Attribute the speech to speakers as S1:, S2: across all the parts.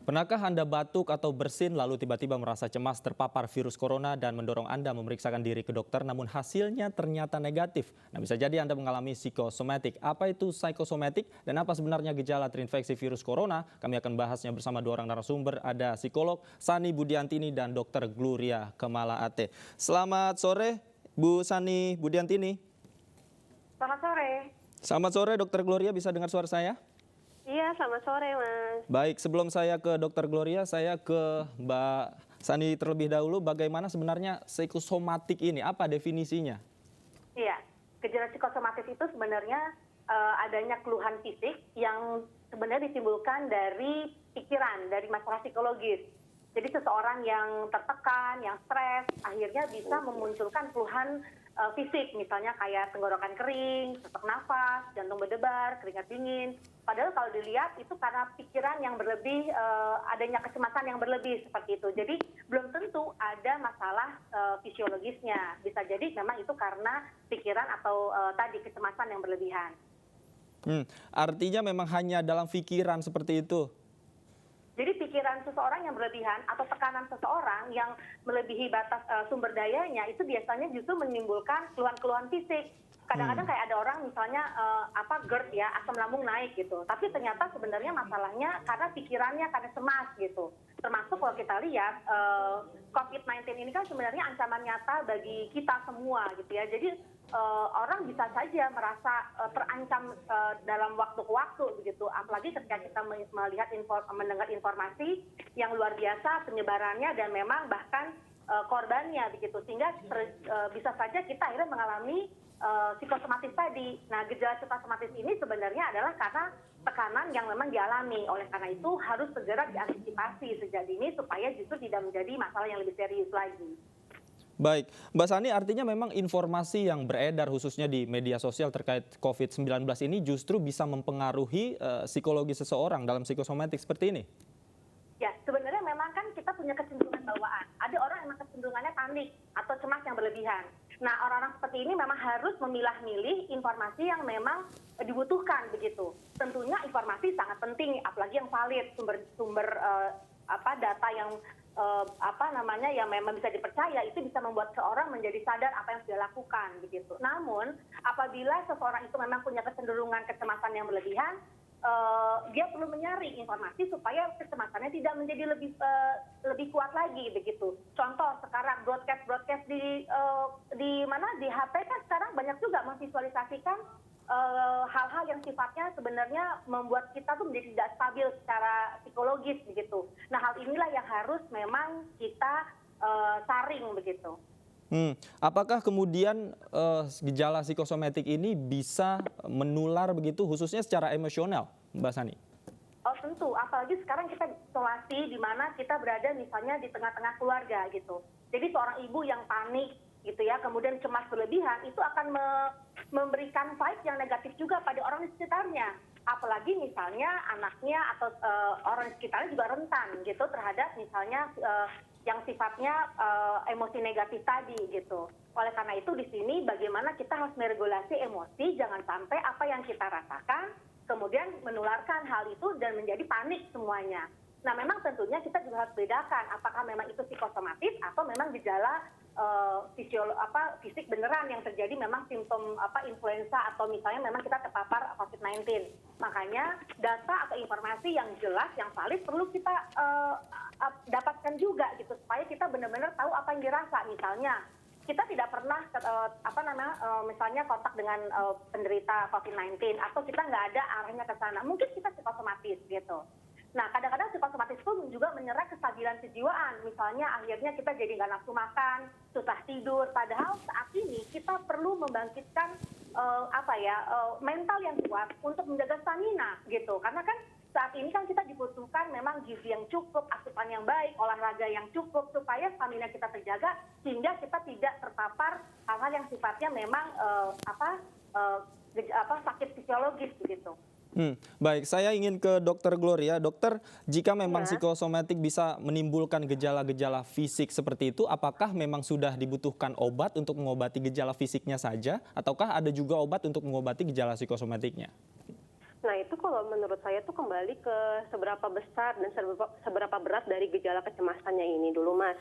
S1: Pernahkah Anda batuk atau bersin lalu tiba-tiba merasa cemas terpapar virus corona dan mendorong Anda memeriksakan diri ke dokter namun hasilnya ternyata negatif? Nah, bisa jadi Anda mengalami psikosomatik. Apa itu psikosomatik dan apa sebenarnya gejala terinfeksi virus corona? Kami akan bahasnya bersama dua orang narasumber. Ada psikolog Sani Budiantini dan Dr. Gloria Kemalaate. Selamat sore Bu Sani Budiantini.
S2: Selamat sore.
S1: Selamat sore Dr. Gloria, bisa dengar suara saya?
S2: Iya, selamat sore, Mas.
S1: Baik, sebelum saya ke Dr. Gloria, saya ke Mbak Sani terlebih dahulu. Bagaimana sebenarnya psikosomatik ini? Apa definisinya?
S2: Iya, gejala psikosomatis itu sebenarnya adanya keluhan fisik yang sebenarnya ditimbulkan dari pikiran, dari masalah psikologis. Jadi seseorang yang tertekan, yang stres, akhirnya bisa memunculkan keluhan fisik, misalnya kayak tenggorokan kering, sesak nafas, jantung berdebar, keringat dingin. Padahal kalau dilihat itu karena pikiran yang berlebih, adanya kecemasan yang berlebih seperti itu. Jadi belum tentu ada masalah fisiologisnya. Bisa jadi memang itu karena pikiran atau tadi kecemasan yang berlebihan.
S1: Artinya memang hanya dalam pikiran seperti itu.
S2: Jadi pikiran seseorang yang berlebihan atau tekanan seseorang yang melebihi batas sumber dayanya itu biasanya justru menimbulkan keluhan-keluhan fisik. Kadang-kadang kayak ada orang misalnya GERD ya, asam lambung naik gitu. Tapi ternyata sebenarnya masalahnya karena pikirannya, karena cemas gitu. Termasuk kalau kita lihat COVID-19 ini kan sebenarnya ancaman nyata bagi kita semua gitu ya. Jadi orang bisa saja merasa terancam dalam waktu ke waktu begitu, apalagi ketika kita mendengar informasi yang luar biasa penyebarannya dan memang bahkan korbannya begitu, sehingga bisa saja kita akhirnya mengalami psikosomatis tadi. Nah, gejala psikosomatis ini sebenarnya adalah karena tekanan yang memang dialami. Oleh karena itu harus segera diantisipasi sejak dini supaya justru tidak menjadi masalah yang lebih serius lagi.
S1: Baik, Mbak Sani, artinya memang informasi yang beredar khususnya di media sosial terkait COVID-19 ini justru bisa mempengaruhi psikologi seseorang dalam psikosomatik seperti ini?
S2: Ya, sebenarnya memang kan kita punya kecenderungan bawaan. Ada orang yang kecenderungannya panik atau cemas yang berlebihan. Nah, orang-orang seperti ini memang harus memilah-milih informasi yang memang dibutuhkan begitu. Tentunya informasi sangat penting, apalagi yang valid, sumber data yang yang memang bisa dipercaya, itu bisa membuat seorang menjadi sadar apa yang sudah lakukan begitu. Namun apabila seseorang itu memang punya kecenderungan kecemasan yang berlebihan, dia perlu menyaring informasi supaya kecemasannya tidak menjadi lebih kuat lagi begitu. Contoh sekarang broadcast di HP kan sekarang banyak juga memvisualisasikan hal-hal yang sifatnya sebenarnya membuat kita tuh menjadi tidak stabil secara psikologis begitu. Nah, hal inilah yang harus memang kita saring begitu.
S1: Apakah kemudian gejala psikosomatik ini bisa menular begitu khususnya secara emosional, Mbak Sani?
S2: Oh tentu, apalagi sekarang kita isolasi di mana kita berada misalnya di tengah-tengah keluarga gitu. Jadi seorang ibu yang panik gitu ya, kemudian cemas berlebihan, itu akan memberikan vibe yang negatif juga pada orang di sekitarnya. Apalagi misalnya anaknya atau orang di sekitarnya juga rentan gitu terhadap misalnya yang sifatnya emosi negatif tadi gitu. Oleh karena itu di sini bagaimana kita harus meregulasi emosi, jangan sampai apa yang kita rasakan kemudian menularkan hal itu dan menjadi panik semuanya. Nah, memang tentunya kita juga harus bedakan apakah memang itu psikosomatis atau memang gejala fisik beneran yang terjadi memang simptom influenza atau misalnya memang kita terpapar COVID-19. Makanya data atau informasi yang jelas, yang valid perlu kita dapatkan juga gitu supaya kita benar-benar tahu apa yang dirasa. Misalnya kita tidak pernah misalnya kontak dengan penderita COVID-19 atau kita nggak ada arahnya ke sana, mungkin kita psikosomatis gitu. Nah, kadang-kadang psikosomatis pun juga menyerang kestabilan kejiwaan. Misalnya akhirnya kita jadi nggak nafsu makan, susah tidur. Padahal saat ini kita perlu membangkitkan mental yang kuat untuk menjaga stamina gitu. Karena kan saat ini kan kita dibutuhkan memang gizi yang cukup, asupan yang baik, olahraga yang cukup supaya stamina kita terjaga sehingga kita tidak terpapar hal-hal yang sifatnya memang sakit fisiologis begitu.
S1: Baik, saya ingin ke Dr. Gloria. Dokter, jika memang psikosomatik bisa menimbulkan gejala-gejala fisik seperti itu, apakah memang sudah dibutuhkan obat untuk mengobati gejala fisiknya saja, ataukah ada juga obat untuk mengobati gejala psikosomatiknya?
S3: Nah, itu kalau menurut saya tuh kembali ke seberapa besar dan seberapa berat dari gejala kecemasannya ini dulu, Mas.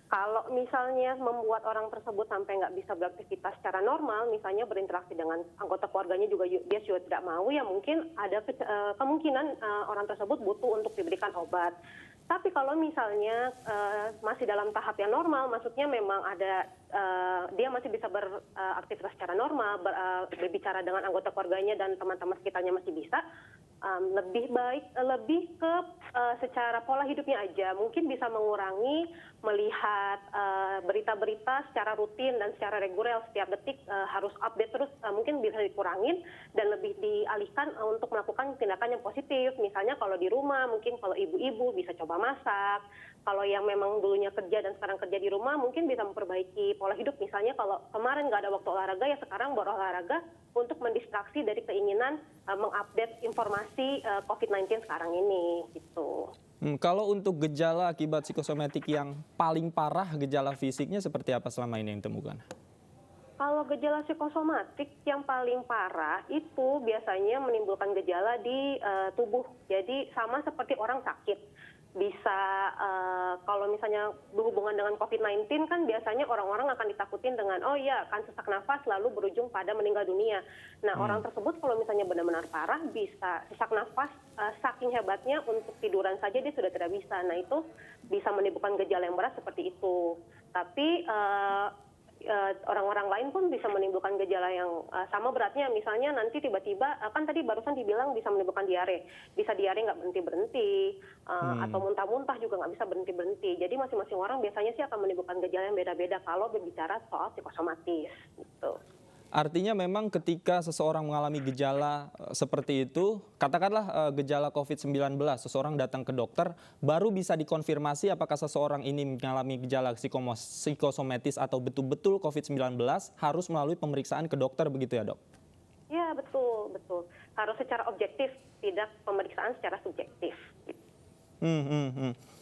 S3: Kalau misalnya membuat orang tersebut sampai nggak bisa beraktivitas secara normal, misalnya berinteraksi dengan anggota keluarganya juga dia juga tidak mau, ya mungkin ada kemungkinan orang tersebut butuh untuk diberikan obat. Tapi kalau misalnya masih dalam tahap yang normal, maksudnya memang ada dia masih bisa beraktivitas secara normal, berbicara dengan anggota keluarganya dan teman-teman sekitarnya masih bisa, lebih baik lebih ke secara pola hidupnya aja, mungkin bisa mengurangi melihat berita-berita secara rutin dan secara reguler setiap detik, harus update terus, mungkin bisa dikurangin dan lebih dialihkan untuk melakukan tindakan yang positif. Misalnya kalau di rumah, mungkin kalau ibu-ibu bisa coba masak. Kalau yang memang dulunya kerja dan sekarang kerja di rumah, mungkin bisa memperbaiki pola hidup. Misalnya kalau kemarin nggak ada waktu olahraga, ya sekarang berolahraga untuk mendistraksi dari keinginan mengupdate informasi COVID-19 sekarang ini, gitu.
S1: Kalau untuk gejala akibat psikosomatik yang paling parah, gejala fisiknya seperti apa selama ini yang ditemukan?
S3: Kalau gejala psikosomatik yang paling parah itu biasanya menimbulkan gejala di tubuh. Jadi sama seperti orang sakit. Bisa kalau misalnya berhubungan dengan COVID-19 kan biasanya orang-orang akan ditakutin dengan oh iya kan sesak nafas lalu berujung pada meninggal dunia. Nah, orang tersebut kalau misalnya benar-benar parah bisa sesak nafas saking hebatnya untuk tiduran saja dia sudah tidak bisa. Nah, itu bisa menimbulkan gejala yang berat seperti itu. Tapi orang-orang lain pun bisa menimbulkan gejala yang sama beratnya. Misalnya nanti tiba-tiba, kan tadi barusan dibilang bisa menimbulkan diare. Bisa diare nggak berhenti-berhenti, atau muntah-muntah juga nggak bisa berhenti-berhenti. Jadi masing-masing orang biasanya sih akan menimbulkan gejala yang beda-beda kalau berbicara soal psikosomatis. Gitu.
S1: Artinya memang ketika seseorang mengalami gejala seperti itu, katakanlah gejala COVID-19, seseorang datang ke dokter, baru bisa dikonfirmasi apakah seseorang ini mengalami gejala psikosomatis atau betul-betul COVID-19 harus melalui pemeriksaan ke dokter, begitu ya, Dok?
S3: Ya, betul, betul. Harus secara objektif, tidak pemeriksaan secara subjektif.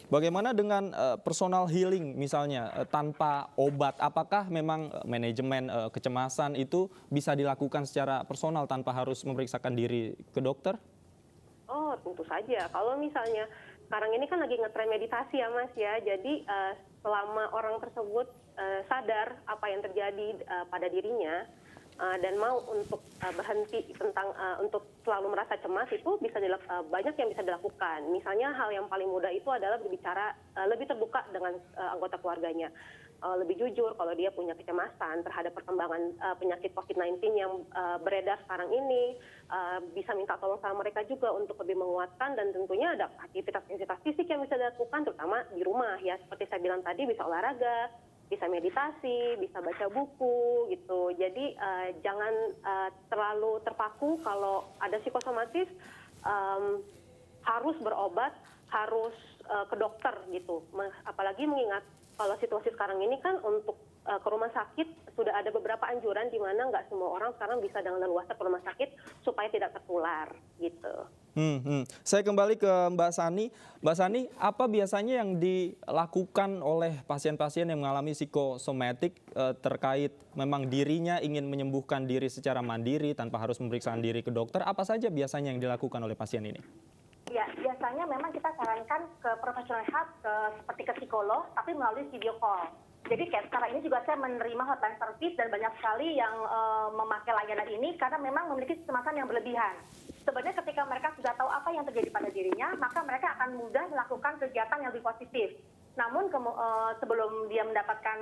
S1: Bagaimana dengan personal healing misalnya tanpa obat? Apakah memang manajemen kecemasan itu bisa dilakukan secara personal tanpa harus memeriksakan diri ke dokter?
S3: Oh, tentu saja. Kalau misalnya sekarang ini kan lagi ngetren meditasi ya, Mas ya. Jadi selama orang tersebut sadar apa yang terjadi pada dirinya dan mau untuk berhenti tentang untuk selalu merasa cemas, itu bisa banyak yang bisa dilakukan. Misalnya hal yang paling mudah itu adalah berbicara lebih terbuka dengan anggota keluarganya. Lebih jujur kalau dia punya kecemasan terhadap perkembangan penyakit COVID-19 yang beredar sekarang ini, bisa minta tolong sama mereka juga untuk lebih menguatkan, dan tentunya ada aktivitas-aktivitas fisik yang bisa dilakukan terutama di rumah ya, seperti saya bilang tadi, bisa olahraga, bisa meditasi, bisa baca buku gitu. Jadi jangan terlalu terpaku kalau ada psikosomatis harus berobat, harus ke dokter gitu. Apalagi mengingat kalau situasi sekarang ini kan untuk ke rumah sakit sudah ada beberapa anjuran di mana nggak semua orang sekarang bisa dengan leluasa ke rumah sakit supaya tidak tertular gitu.
S1: Saya kembali ke Mbak Sani. Mbak Sani, apa biasanya yang dilakukan oleh pasien-pasien yang mengalami psikosomatik terkait memang dirinya ingin menyembuhkan diri secara mandiri tanpa harus memeriksakan diri ke dokter? Apa saja biasanya yang dilakukan oleh pasien ini?
S2: Ya, biasanya memang kita sarankan ke profesional health, seperti ke psikolog, tapi melalui video call. Jadi kayak sekarang ini juga saya menerima hotline service dan banyak sekali yang memakai layanan ini karena memang memiliki kecemasan yang berlebihan. Sebenarnya ketika mereka sudah tahu apa yang terjadi pada dirinya, maka mereka akan mudah melakukan kegiatan yang lebih positif. Namun sebelum dia mendapatkan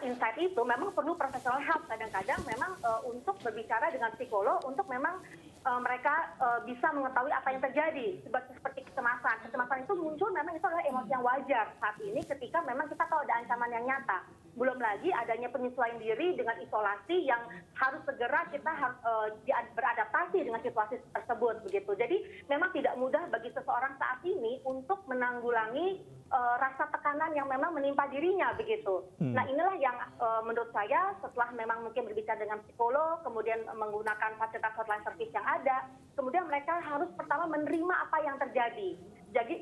S2: insight itu, memang perlu profesional help kadang-kadang memang untuk berbicara dengan psikolog untuk memang mereka bisa mengetahui apa yang terjadi. Seperti kecemasan. Kecemasan itu muncul memang itu adalah emosi yang wajar saat ini ketika memang kita tahu ada ancaman yang nyata. Belum lagi adanya penyesuaian diri dengan isolasi yang harus segera kita harus beradaptasi dengan situasi tersebut begitu. Jadi memang tidak mudah bagi seseorang saat ini untuk menanggulangi rasa tekanan yang memang menimpa dirinya begitu. Nah, inilah yang menurut saya setelah memang mungkin berbicara dengan psikolog, kemudian menggunakan fasilitas hotline service yang ada, kemudian mereka harus pertama menerima apa yang terjadi.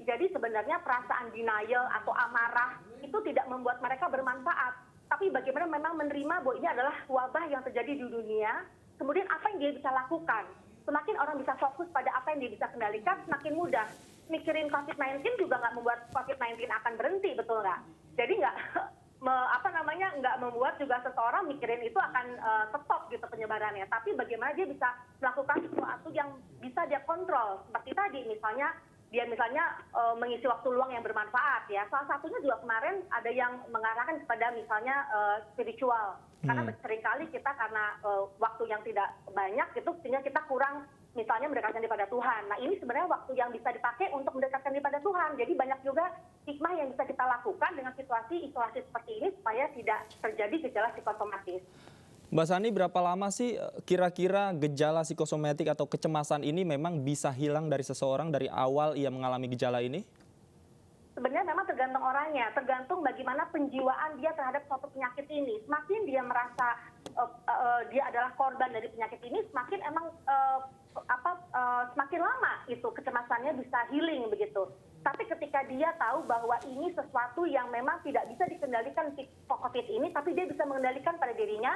S2: Jadi sebenarnya perasaan denial atau amarah itu tidak membuat mereka bermanfaat, tapi bagaimana memang menerima bahwa ini adalah wabah yang terjadi di dunia, kemudian apa yang dia bisa lakukan. semakin orang bisa fokus pada apa yang dia bisa kendalikan, semakin mudah. Mikirin COVID-19 juga nggak membuat COVID-19 akan berhenti, betul nggak? Jadi nggak membuat juga seseorang mikirin itu akan stop gitu penyebarannya. Tapi bagaimana dia bisa melakukan sesuatu yang bisa dia kontrol. Seperti tadi misalnya mengisi waktu luang yang bermanfaat ya. Salah satunya juga kemarin ada yang mengarahkan kepada misalnya spiritual. Karena seringkali kita karena waktu yang tidak banyak gitu sehingga kita kurang misalnya mendekatkan diri pada Tuhan. Nah ini sebenarnya waktu yang bisa dipakai untuk mendekatkan diri pada Tuhan. Jadi banyak juga hikmah yang bisa kita lakukan dengan situasi isolasi seperti ini supaya tidak terjadi gejala psikosomatis.
S1: Mbak Sani, berapa lama sih kira-kira gejala psikosomatik atau kecemasan ini memang bisa hilang dari seseorang dari awal ia mengalami gejala ini?
S2: Sebenarnya memang tergantung orangnya, tergantung bagaimana penjiwaan dia terhadap suatu penyakit ini. Semakin dia merasa dia adalah korban dari penyakit ini, semakin semakin lama itu kecemasannya bisa healing begitu. Tapi ketika dia tahu bahwa ini sesuatu yang memang tidak bisa dikendalikan COVID ini, tapi dia bisa mengendalikan pada dirinya,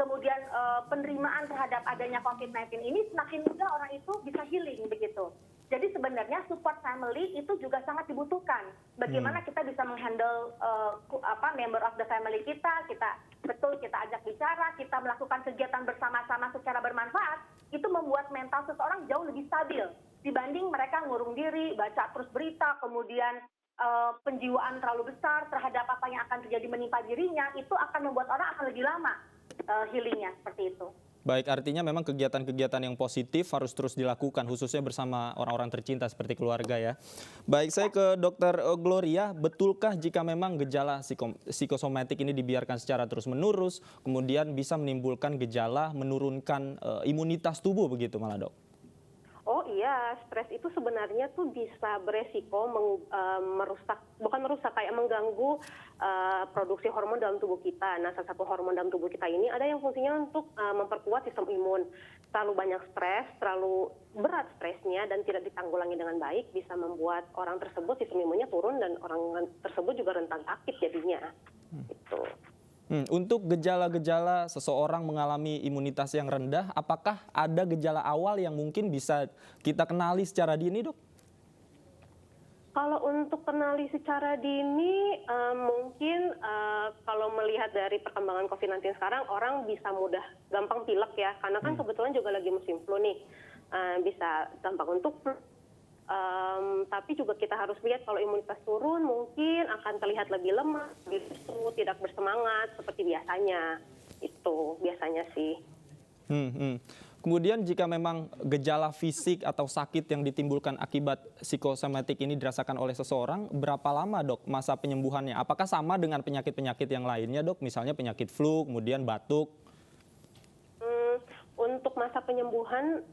S2: kemudian penerimaan terhadap adanya COVID-19 ini semakin mudah orang itu bisa healing begitu. Jadi sebenarnya support family itu juga sangat dibutuhkan. Bagaimana kita bisa menghandle member of the family kita ajak bicara, kita melakukan kegiatan bersama-sama secara bermanfaat, itu membuat mental seseorang jauh lebih stabil dibanding mereka ngurung diri, baca terus berita, kemudian penjiwaan terlalu besar terhadap apa yang akan terjadi menimpa dirinya, itu akan membuat orang akan lebih lama healingnya seperti itu.
S1: Baik, artinya memang kegiatan-kegiatan yang positif harus terus dilakukan, khususnya bersama orang-orang tercinta seperti keluarga ya. Baik, saya ke Dokter Gloria, betulkah jika memang gejala psikosomatik ini dibiarkan secara terus-menerus, kemudian bisa menimbulkan gejala menurunkan imunitas tubuh begitu malah dok?
S3: Oh iya, stres itu sebenarnya tuh bisa beresiko kayak mengganggu produksi hormon dalam tubuh kita. Nah, salah satu hormon dalam tubuh kita ini ada yang fungsinya untuk memperkuat sistem imun. Terlalu banyak stres, terlalu berat stresnya dan tidak ditanggulangi dengan baik bisa membuat orang tersebut sistem imunnya turun dan orang tersebut juga rentan sakit jadinya. Gitu.
S1: Untuk gejala-gejala seseorang mengalami imunitas yang rendah, apakah ada gejala awal yang mungkin bisa kita kenali secara dini, dok?
S3: Kalau untuk kenali secara dini, mungkin kalau melihat dari perkembangan COVID-19 sekarang, orang bisa gampang pilek ya, karena kan kebetulan juga lagi musim flu nih, bisa gampang untuk flu. Tapi juga kita harus lihat kalau imunitas turun mungkin akan terlihat lebih lemah, lesu, tidak bersemangat seperti biasanya. Itu biasanya sih.
S1: Kemudian jika memang gejala fisik atau sakit yang ditimbulkan akibat psikosomatik ini dirasakan oleh seseorang, berapa lama dok masa penyembuhannya? Apakah sama dengan penyakit-penyakit yang lainnya dok? Misalnya penyakit flu, kemudian batuk?
S3: Untuk masa penyembuhan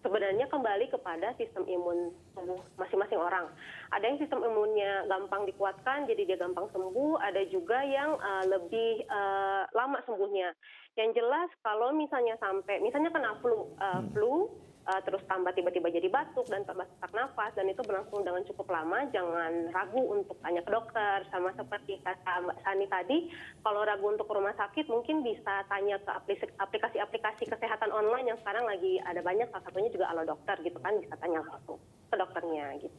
S3: sebenarnya kembali kepada sistem imun tubuh masing-masing orang. Ada yang sistem imunnya gampang dikuatkan, jadi dia gampang sembuh. Ada juga yang lebih lama sembuhnya. Yang jelas kalau misalnya kena flu, terus tambah tiba-tiba jadi batuk dan tambah sesak nafas dan itu berlangsung dengan cukup lama, jangan ragu untuk tanya ke dokter. Sama seperti kata Mbak Sani tadi, kalau ragu untuk ke rumah sakit mungkin bisa tanya ke aplikasi-aplikasi kesehatan online yang sekarang lagi ada banyak, salah satunya juga Halo Dokter gitu kan, bisa tanya langsung ke dokternya gitu.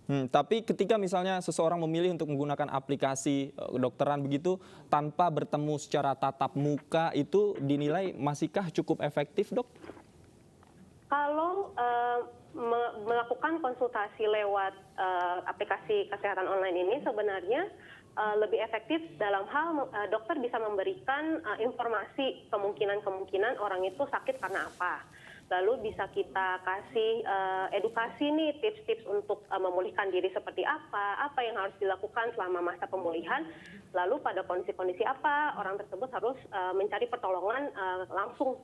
S1: Tapi ketika misalnya seseorang memilih untuk menggunakan aplikasi kedokteran begitu tanpa bertemu secara tatap muka, itu dinilai masihkah cukup efektif dok?
S3: Kalau melakukan konsultasi lewat aplikasi kesehatan online ini sebenarnya lebih efektif dalam hal dokter bisa memberikan informasi kemungkinan orang itu sakit karena apa. Lalu bisa kita kasih edukasi nih, tips-tips untuk memulihkan diri seperti apa yang harus dilakukan selama masa pemulihan, lalu pada kondisi-kondisi apa orang tersebut harus mencari pertolongan langsung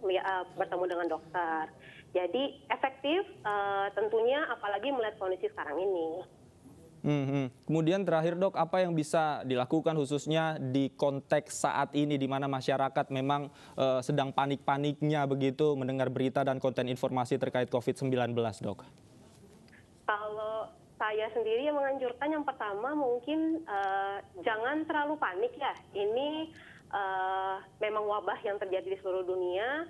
S3: bertemu dengan dokter. Jadi efektif tentunya apalagi melihat kondisi sekarang ini.
S1: Kemudian terakhir dok, apa yang bisa dilakukan khususnya di konteks saat ini di mana masyarakat memang sedang panik-paniknya begitu mendengar berita dan konten informasi terkait COVID-19 dok?
S3: Kalau saya sendiri yang menganjurkan yang pertama mungkin jangan terlalu panik ya. Ini memang wabah yang terjadi di seluruh dunia,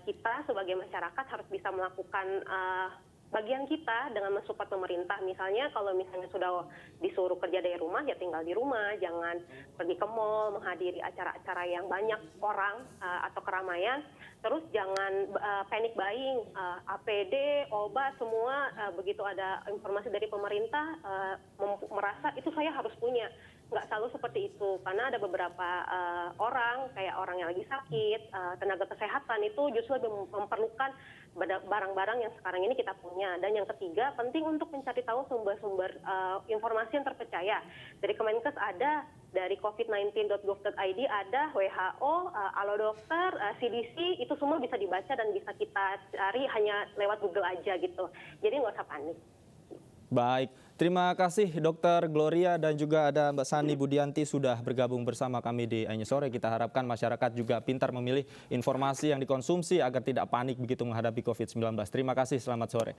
S3: kita sebagai masyarakat harus bisa melakukan bagian kita dengan mensupport pemerintah. Misalnya kalau misalnya sudah disuruh kerja dari rumah, ya tinggal di rumah, jangan pergi ke mall, menghadiri acara-acara yang banyak orang atau keramaian. Terus jangan panic buying, APD, obat, semua begitu ada informasi dari pemerintah, merasa itu saya harus punya. Nggak selalu seperti itu, karena ada beberapa orang, kayak orang yang lagi sakit, tenaga kesehatan itu justru lebih memerlukan barang-barang yang sekarang ini kita punya. Dan yang ketiga, penting untuk mencari tahu sumber-sumber informasi yang terpercaya. Dari Kemenkes ada, dari covid19.gov.id ada, WHO, Alo Dokter, CDC, itu semua bisa dibaca dan bisa kita cari hanya lewat Google aja gitu. Jadi nggak usah panik.
S1: Baik, terima kasih Dr. Gloria dan juga ada Mbak Sani Budianti sudah bergabung bersama kami di Ainyu Sore. Kita harapkan masyarakat juga pintar memilih informasi yang dikonsumsi agar tidak panik begitu menghadapi COVID-19. Terima kasih, selamat sore.